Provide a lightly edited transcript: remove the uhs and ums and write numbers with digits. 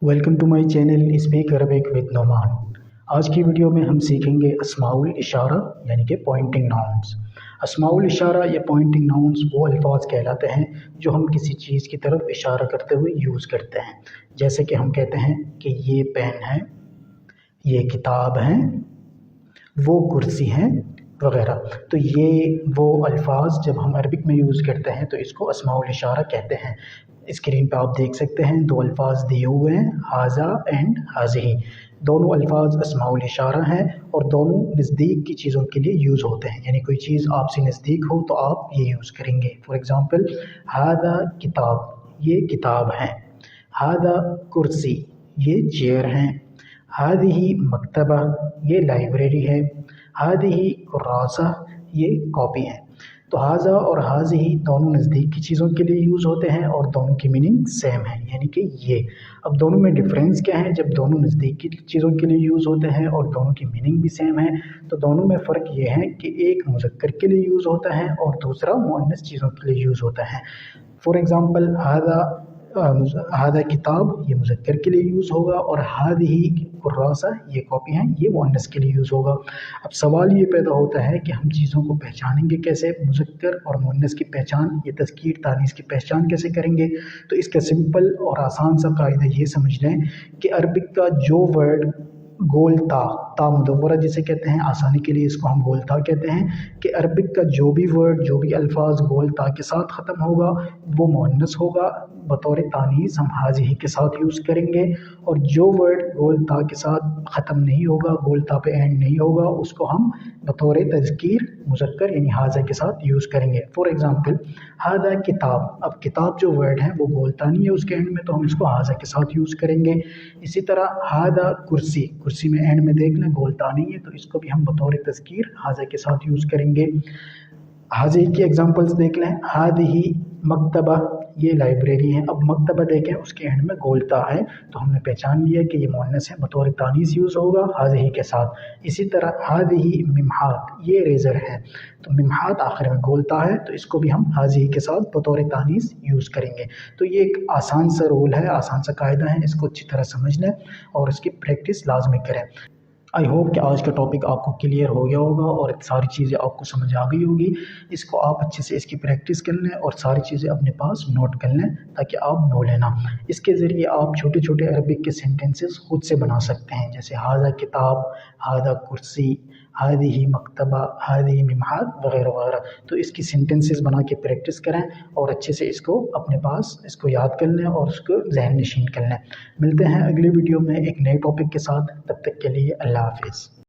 Welcome to my channel speak Arabic with Noman. आज की video में हम सीखेंगे अस्माउल इशारा यानी कि पॉइंटिंग नाउन्स। अस्माउल इशारा या पॉइंटिंग नाउन्स वो अल्फाज कहलाते हैं जो हम किसी चीज़ की तरफ इशारा करते हुए यूज़ करते हैं। जैसे कि हम कहते हैं कि ये पेन है, ये किताब है, वो कुर्सी है वगैरह। तो ये वो अल्फाज जब हम अरबिक में यूज़ करते हैं तो इसको अस्माउल इशारा कहते हैं। स्क्रीन पे आप देख सकते हैं दो अल्फाज दिए हुए हैं, हाजा एंड हाजिही। दोनों अल्फाज अस्माउल इशारा हैं और दोनों नज़दीक की चीज़ों के लिए यूज़ होते हैं। यानी कोई चीज़ आपसे नज़दीक हो तो आप ये यूज़ करेंगे। फॉर एग्ज़ाम्पल, हादा किताब, ये किताब है। हादा कुर्सी, ये चेयर हैं। हादिही मकतबा, ये लाइब्रेरी है। हादिही कुर्रासा, ये कॉपी है। तो हाजा और हाजिही दोनों नज़दीक की चीज़ों के लिए यूज़ होते हैं और दोनों की मीनिंग सेम है, यानी कि ये। अब दोनों में डिफरेंस क्या है? जब दोनों नज़दीक की चीज़ों के लिए यूज़ होते हैं और दोनों की मीनिंग भी सेम है तो दोनों में फ़र्क ये है कि एक मुज़क्कर के लिए यूज़ होता है और दूसरा मुअन्नस चीज़ों के लिए यूज़ होता है। फॉर एग्ज़ाम्पल, हादा किताब, ये मुज़क्कर के लिए यूज़ होगा और हादिही कुर्रासा, ये कॉपी है, ये मुअन्नस के लिए यूज़ होगा। अब सवाल ये पैदा होता है कि हम चीज़ों को पहचानेंगे कैसे? मुज़क्कर और मुअन्नस की पहचान, ये तज़कीर तानीस की पहचान कैसे करेंगे? तो इसका सिंपल और आसान सा कायदा ये समझ लें कि अरबिक का जो वर्ड गोल ता मुदव्वरा जिसे कहते हैं, आसानी के लिए इसको हम गोल ता कहते हैं, कि अरबिक का जो भी वर्ड, जो भी अल्फाज गोल ता के साथ ख़त्म होगा वो मुअन्नस होगा। बतौर तानीस हम हाजिही के साथ यूज़ करेंगे और जो वर्ड गोल ता के साथ ख़त्म नहीं होगा, गोल ता पे एंड नहीं होगा, उसको हम बतौर तज़कीर मुज़क्कर यानी हाजा के साथ यूज़ करेंगे। फॉर एग्ज़ाम्पल, हादा किताब, अब किताब जो वर्ड है वो गोल ता नहीं है उसके एंड में, तो हम इसको हाजा के साथ यूज़ करेंगे। इसी तरह हादा कुर्सी, कुर्सी में एंड में देख लें गोल ता नहीं है तो इसको भी हम बतौर तज़कीर हाजा के साथ यूज़ करेंगे। हाजी की एग्जांपल्स देख लें, हादिही मकतबा, ये लाइब्रेरी है। अब मकतबा देखें उसके एंड में गोलता है तो हमने पहचान लिया कि ये मुअन्नस है, बतौर तानीस यूज़ होगा हादिही के साथ। इसी तरह हादिही मिमहात, ये रेज़र है, तो मिमहात आखिर में गोलता है तो इसको भी हम हादिही के साथ बतौर तानीस यूज़ करेंगे। तो ये एक आसान सा रूल है, आसान सा कायदा है, इसको अच्छी तरह समझ लें और इसकी प्रैक्टिस लाजमी करें। आई होप कि आज का टॉपिक आपको क्लियर हो गया होगा और सारी चीज़ें आपको समझ आ गई होगी। इसको आप अच्छे से इसकी प्रैक्टिस कर लें और सारी चीज़ें अपने पास नोट कर लें ताकि आप भूलें ना। इसके ज़रिए आप छोटे छोटे अरबिक के सेंटेंसेस खुद से बना सकते हैं, जैसे हादा किताब, हादा कुर्सी, हादिही मकतबा, हादिही मिमहाद वगैरह वगैरह। तो इसकी सेंटेंसेस बना के प्रैक्टिस करें और अच्छे से इसको अपने पास इसको याद कर लें और उसको जहन नशीन कर लें। मिलते हैं अगली वीडियो में एक नए टॉपिक के साथ, तब तक के लिए अल्लाह हाफिज़।